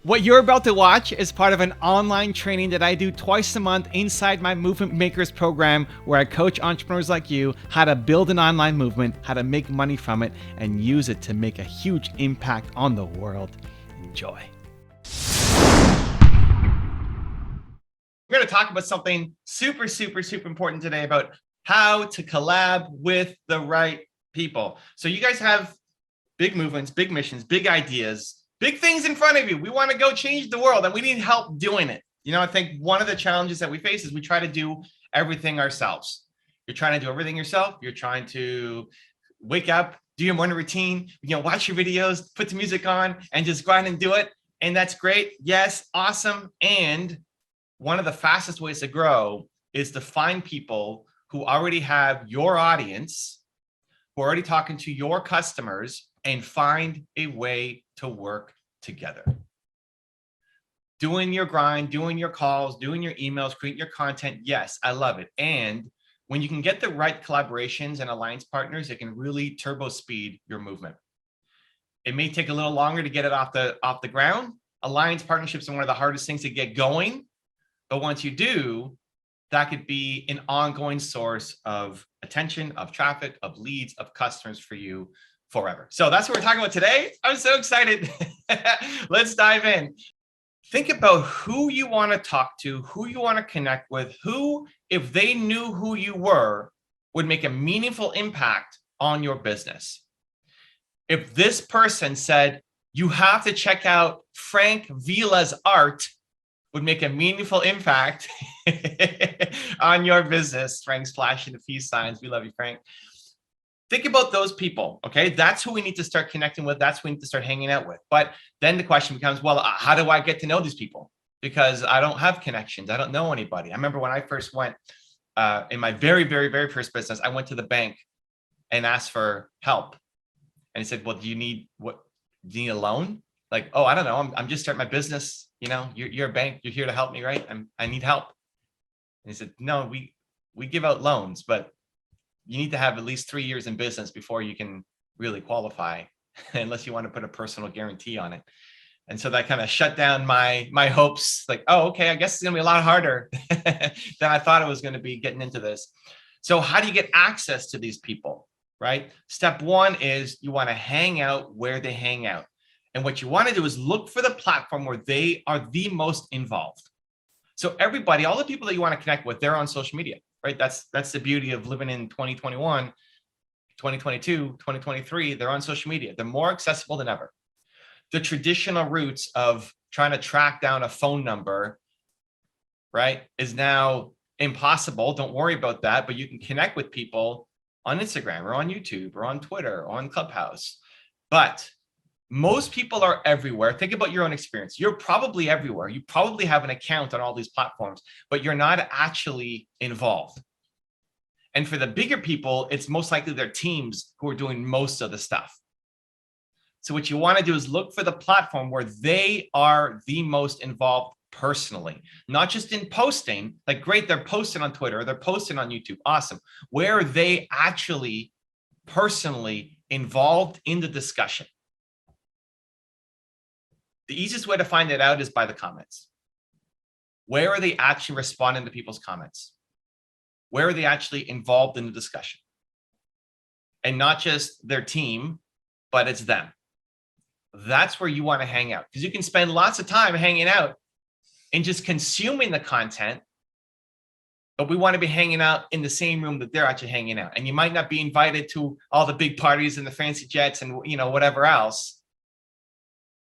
What you're about to watch is part of an online training that I do twice a month inside my Movement Makers program, where I coach entrepreneurs like you how to build an online movement, how to make money from it, and use it to make a huge impact on the world. Enjoy. We're going to talk about something super important today about how to collab with the right people. So you guys have big movements, big missions, big ideas, big things in front of you. We want to go change the world and we need help doing it. You know, I think one of the challenges that we face is we try to do everything ourselves. You're trying to do everything yourself. You're trying to wake up, do your morning routine, watch your videos, put the music on and just go out and do it. And that's great. Yes, awesome. And one of the fastest ways to grow is to find people who already have your audience, who are already talking to your customers, and find a way to work together. Doing your grind, doing your calls, doing your emails, creating your content. Yes, I love it. And when you can get the right collaborations and alliance partners, it can really turbo speed your movement. It may take a little longer to get it off the ground. Alliance partnerships are one of the hardest things to get going. But once you do, that could be an ongoing source of attention, of traffic, of leads, of customers for you forever. So that's what we're talking about today. I'm so excited. Let's dive in. Think about who you want to talk to, who you want to connect with, who, if they knew who you were, would make a meaningful impact on your business. If this person said, you have to check out Frank Vila's art, would make a meaningful impact on your business. Frank's flashing the peace signs. We love you, Frank. Think about those people, okay? That's who we need to start connecting with. That's who we need to start hanging out with. But then the question becomes, well, how do I get to know these people? Because I don't have connections. I don't know anybody. I remember when I first went in my very first business, I went to the bank and asked for help. And he said, well, do you need a loan? Like, oh, I don't know. I'm just starting my business. You're a bank. You're here to help me, right? I need help. And he said, no, we give out loans, but you need to have at least 3 years in business before you can really qualify, unless you want to put a personal guarantee on it. And so that kind of shut down my hopes. Like, oh, okay, I guess it's gonna be a lot harder than I thought it was gonna be getting into this. So how do you get access to these people, right? Step one is you want to hang out where they hang out. And what you want to do is look for the platform where they are the most involved. So everybody, all the people that you want to connect with, they're on social media, right? That's the beauty of living in 2021, 2022, 2023. They're on social media. They're more accessible than ever. The traditional routes of trying to track down a phone number, right, is now impossible. Don't worry about that, but you can connect with people on Instagram or on YouTube or on Twitter or on Clubhouse. But most people are everywhere. Think about your own experience. You're probably everywhere. You probably have an account on all these platforms, but you're not actually involved. And for the bigger people, it's most likely their teams who are doing most of the stuff. So what you want to do is look for the platform where they are the most involved personally, not just in posting. Like, great, they're posting on Twitter, or they're posting on YouTube. Awesome. Where are they actually personally involved in the discussion? The easiest way to find it out is by the comments. Where are they actually responding to people's comments? Where are they actually involved in the discussion? And not just their team, but it's them. That's where you want to hang out, because you can spend lots of time hanging out and just consuming the content, but we want to be hanging out in the same room that they're actually hanging out. And you might not be invited to all the big parties and the fancy jets and whatever else.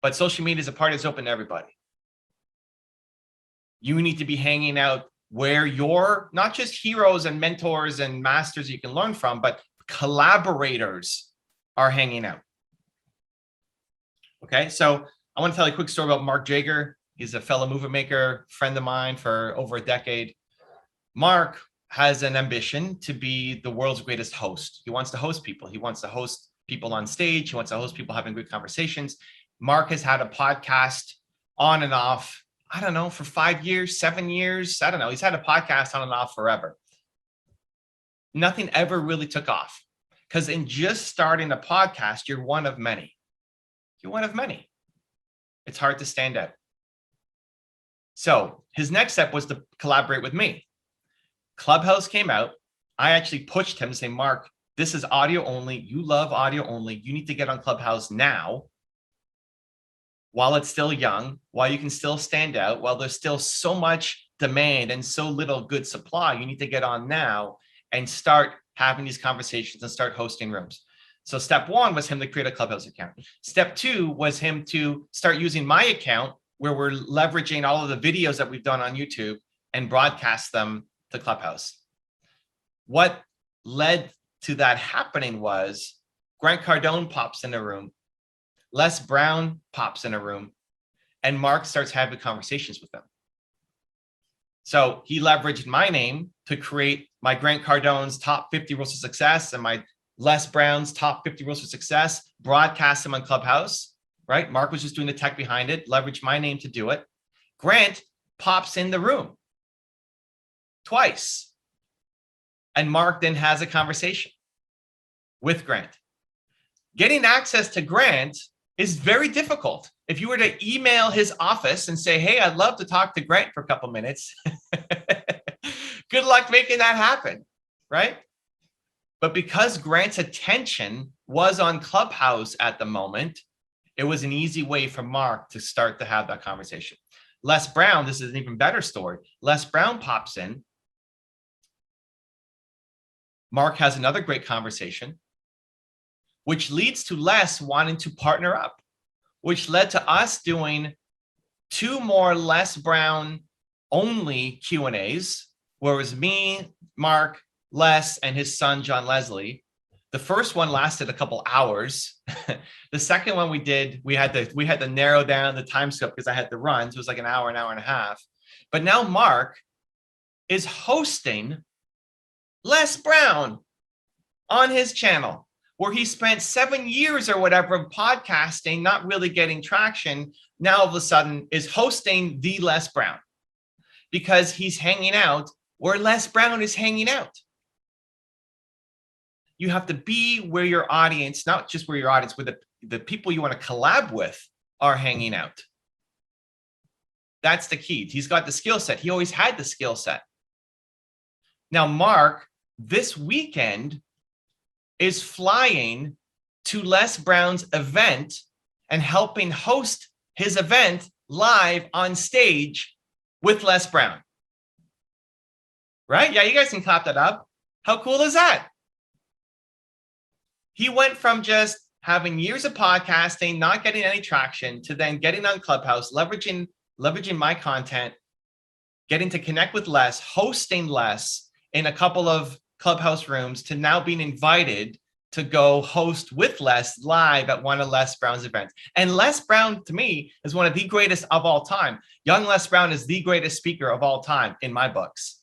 But social media is a party that's open to everybody. You need to be hanging out where you're not just heroes and mentors and masters you can learn from, but collaborators are hanging out. Okay, so I want to tell you a quick story about Mark Jager. He's a fellow movement maker, friend of mine for over a decade. Mark has an ambition to be the world's greatest host. He wants to host people. He wants to host people on stage. He wants to host people having good conversations. Mark has had a podcast on and off, I don't know, for 5 years, 7 years. I don't know. He's had a podcast on and off forever. Nothing ever really took off, because in just starting a podcast, you're one of many. You're one of many. It's hard to stand out. So his next step was to collaborate with me. Clubhouse came out. I actually pushed him to say, Mark, this is audio only. You love audio only. You need to get on Clubhouse now while it's still young, while you can still stand out, while there's still so much demand and so little good supply. You need to get on now and start having these conversations and start hosting rooms. So step one was him to create a Clubhouse account. Step two was him to start using my account where we're leveraging all of the videos that we've done on YouTube and broadcast them to Clubhouse. What led to that happening was Grant Cardone pops in a room, Les Brown pops in a room, and Mark starts having conversations with them. So he leveraged my name to create my Grant Cardone's top 50 rules of success and my Les Brown's top 50 rules of success, broadcast them on Clubhouse, right? Mark was just doing the tech behind it, leveraged my name to do it. Grant pops in the room twice. And Mark then has a conversation with Grant. Getting access to Grant is very difficult. If you were to email his office and say, hey, I'd love to talk to Grant for a couple minutes, good luck making that happen, right? But because Grant's attention was on Clubhouse at the moment, it was an easy way for Mark to start to have that conversation. Les Brown, this is an even better story. Les Brown pops in. Mark has another great conversation, which leads to Les wanting to partner up, which led to us doing 2 more Les Brown only Q&As, where it was me, Mark, Les, and his son, John Leslie. The first one lasted a couple hours. The second one we had to narrow down the time scope because I had to run. So it was like an hour and a half. But now Mark is hosting Les Brown on his channel, where he spent 7 years or whatever of podcasting, not really getting traction. Now all of a sudden is hosting the Les Brown because he's hanging out where Les Brown is hanging out. You have to be where your audience, not just where your audience, where the people you want to collab with are hanging out. That's the key. He's got the skill set. He always had the skill set. Now, Mark, this weekend is flying to Les Brown's event and helping host his event live on stage with Les Brown. Right? Yeah, you guys can clap that up. How cool is that? He went from just having years of podcasting, not getting any traction, to then getting on Clubhouse, leveraging my content, getting to connect with Les, hosting Les in a couple of Clubhouse rooms, to now being invited to go host with Les live at one of Les Brown's events. And Les Brown, to me, is one of the greatest of all time. Young Les Brown is the greatest speaker of all time in my books.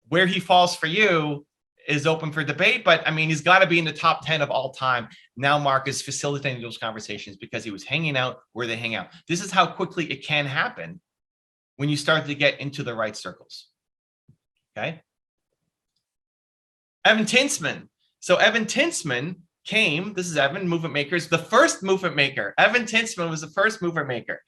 Where he falls for you is open for debate, but I mean, he's got to be in the top 10 of all time. Now Mark is facilitating those conversations because he was hanging out where they hang out. This is how quickly it can happen when you start to get into the right circles. Okay. Evan Tinsman. So Evan Tinsman came, this is Evan, Movement Makers, the first movement maker. Evan Tinsman was the first movement maker.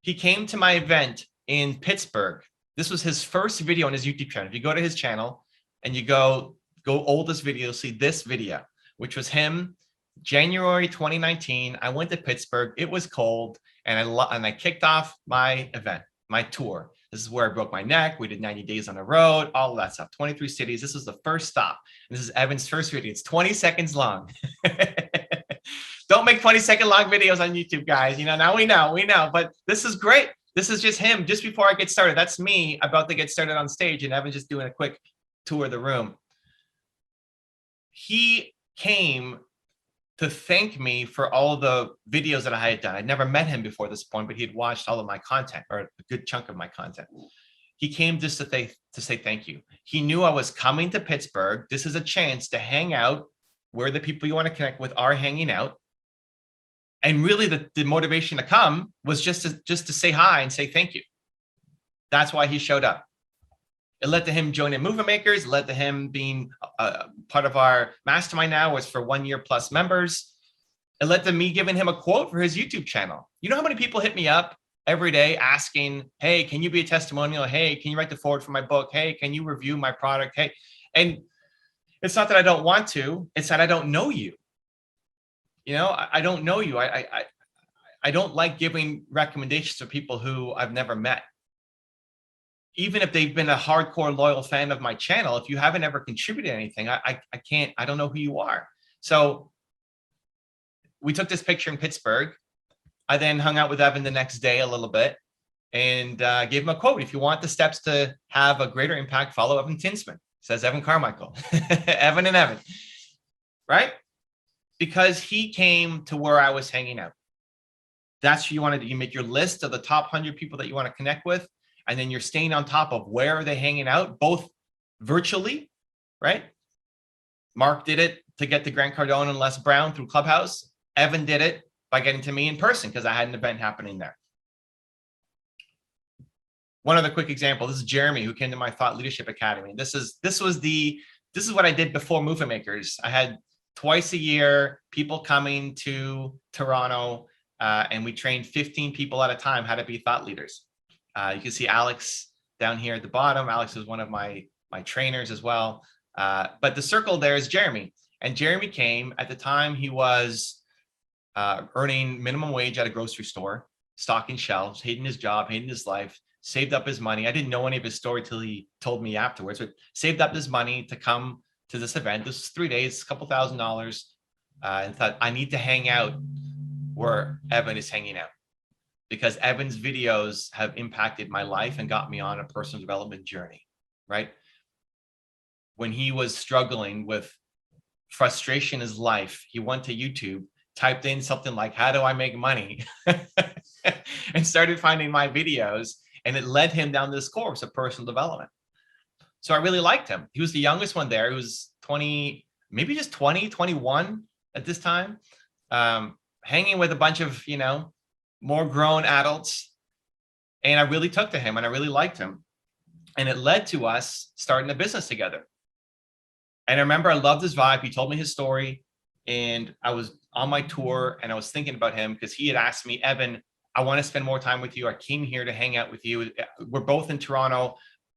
He came to my event in Pittsburgh. This was his first video on his YouTube channel. If you go to his channel and you go oldest video, you'll see this video, which was him, January 2019. I went to Pittsburgh. It was cold, and I kicked off my event, my tour. This is where I broke my neck. We did 90 days on the road, all of that stuff, 23 cities. This was the first stop. And this is Evan's first video. It's 20 seconds long. Don't make 20-second long videos on YouTube, guys. You know, now we know, but this is great. This is just him just before I get started. That's me about to get started on stage, and Evan's just doing a quick tour of the room. He came to thank me for all the videos that I had done. I'd never met him before this point, but he'd watched all of my content, or a good chunk of my content. He came just to say thank you. He knew I was coming to Pittsburgh. This is a chance to hang out where the people you want to connect with are hanging out. And really the motivation to come was just to say hi and say thank you. That's why he showed up. It led to him joining Movement Makers. It led to him being part of our mastermind now, was for 1 year plus members. It led to me giving him a quote for his YouTube channel. You know how many people hit me up every day asking, hey, can you be a testimonial? Hey, can you write the forward for my book? Hey, can you review my product? Hey, and it's not that I don't want to, it's that I don't know you. You know, I don't know you. I don't like giving recommendations to people who I've never met. Even if they've been a hardcore loyal fan of my channel, if you haven't ever contributed anything, I can't, I don't know who you are. So we took this picture in Pittsburgh. I then hung out with Evan the next day a little bit and gave him a quote. If you want the steps to have a greater impact, follow Evan Tinsman, says Evan Carmichael. Evan and Evan, right? Because he came to where I was hanging out. That's who you want to do. You make your list of the top 100 people that you want to connect with, and then you're staying on top of where are they hanging out, both virtually, right? Mark did it to get to Grant Cardone and Les Brown through Clubhouse. Evan did it by getting to me in person because I had an event happening there. One other quick example. This is Jeremy, who came to my Thought Leadership Academy. This is what I did before Movement Makers. I had twice a year people coming to Toronto, and we trained 15 people at a time how to be thought leaders. You can see Alex down here at the bottom. Alex is one of my trainers as well. But the circle there is Jeremy. And Jeremy came at the time he was earning minimum wage at a grocery store, stocking shelves, hating his job, hating his life, saved up his money. I didn't know any of his story till he told me afterwards, but saved up his money to come to this event. This was 3 days, a couple $1,000, and thought, I need to hang out where Evan is hanging out, because Evan's videos have impacted my life and got me on a personal development journey, right? When he was struggling with frustration in his life, he went to YouTube, typed in something like, how do I make money? And started finding my videos, and it led him down this course of personal development. So I really liked him. He was the youngest one there. He was 20, maybe just 20, 21 at this time, hanging with a bunch of, you know, more grown adults. And I really took to him and I really liked him. And it led to us starting a business together. And I remember I loved his vibe. He told me his story, and I was on my tour and I was thinking about him because he had asked me, Evan, I want to spend more time with you. I came here to hang out with you. We're both in Toronto.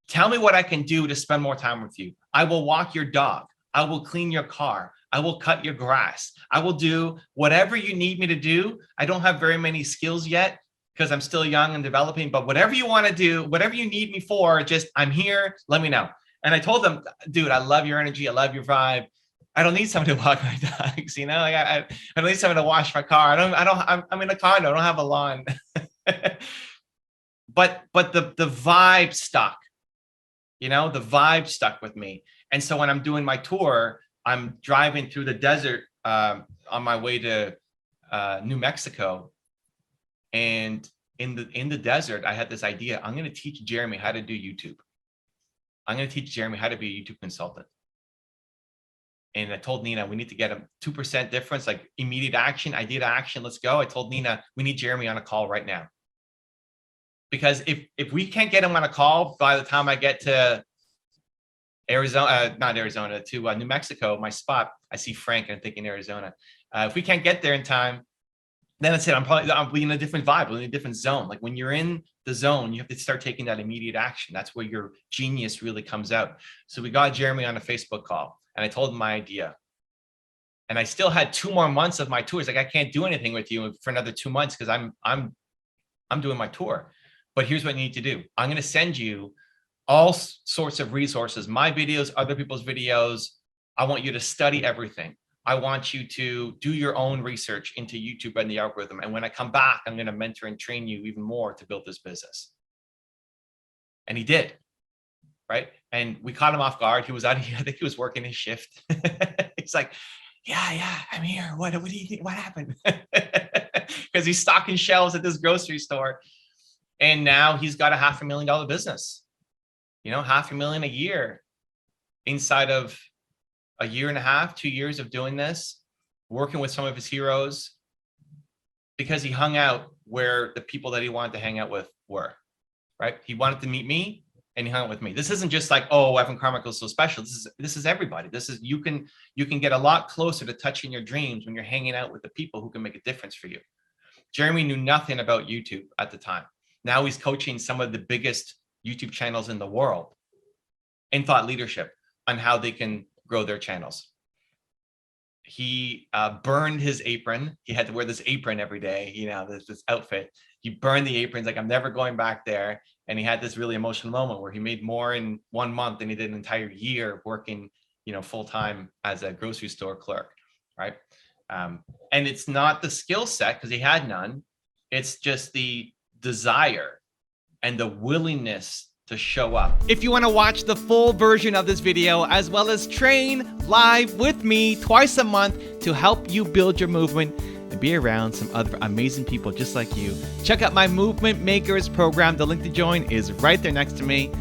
Tell me what I can do to spend more time with you. I will walk your dog. I will clean your car. I will cut your grass. I will do whatever you need me to do. I don't have very many skills yet because I'm still young and developing, but whatever you want to do, whatever you need me for, just I'm here, let me know. And I told them, dude, I love your energy. I love your vibe. I don't need someone to walk my dogs, you know, like I don't need someone to wash my car. I'm in a condo. I don't have a lawn. but the vibe stuck, you know, the vibe stuck with me. And so when I'm doing my tour, I'm driving through the desert on my way to New Mexico. And in the desert, I had this idea. I'm going to teach Jeremy how to do YouTube. I'm going to teach Jeremy how to be a YouTube consultant. And I told Nina, we need to get a 2% difference, like immediate action, idea to action. Let's go. I told Nina, we need Jeremy on a call right now. Because if we can't get him on a call by the time I get to Arizona, not Arizona, to New Mexico, my spot, I see Frank and I'm thinking Arizona. If we can't get there in time, then that's it. I'll be in a different vibe, in a different zone. Like when you're in the zone, you have to start taking that immediate action. That's where your genius really comes out. So we got Jeremy on a Facebook call and I told him my idea. And I still had 2 more months of my tours. Like I can't do anything with you for another 2 months because I'm doing my tour. But here's what you need to do. I'm going to send you all sorts of resources, my videos, other people's videos. I want you to study everything. I want you to do your own research into YouTube and the algorithm. And when I come back, I'm going to mentor and train you even more to build this business. And he did, right? And we caught him off guard. He was out here. I think he was working his shift. He's like, yeah, I'm here. What do you think? What happened? Because he's stocking shelves at this grocery store. And now he's got a $500,000 business, you know, $500,000 a year inside of a year and a half, 2 years of doing this, working with some of his heroes, because he hung out where the people that he wanted to hang out with were, right? He wanted to meet me and he hung out with me. This isn't just like, oh, Evan Carmichael is so special. This is everybody. This is, you can get a lot closer to touching your dreams when you're hanging out with the people who can make a difference for you. Jeremy knew nothing about YouTube at the time. Now he's coaching some of the biggest YouTube channels in the world in thought leadership on how they can grow their channels. He burned his apron. He had to wear this apron every day, you know, this outfit. He burned the aprons, like, I'm never going back there. And he had this really emotional moment where he made more in 1 month than he did an entire year working, you know, full time as a grocery store clerk, right? And it's not the skill set, because he had none. It's just the desire and the willingness to show up. If you want to watch the full version of this video, as well as train live with me twice a month to help you build your movement and be around some other amazing people just like you, check out my Movement Makers program. The link to join is right there next to me.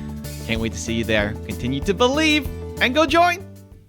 Can't wait to see you there. Continue to believe and go join.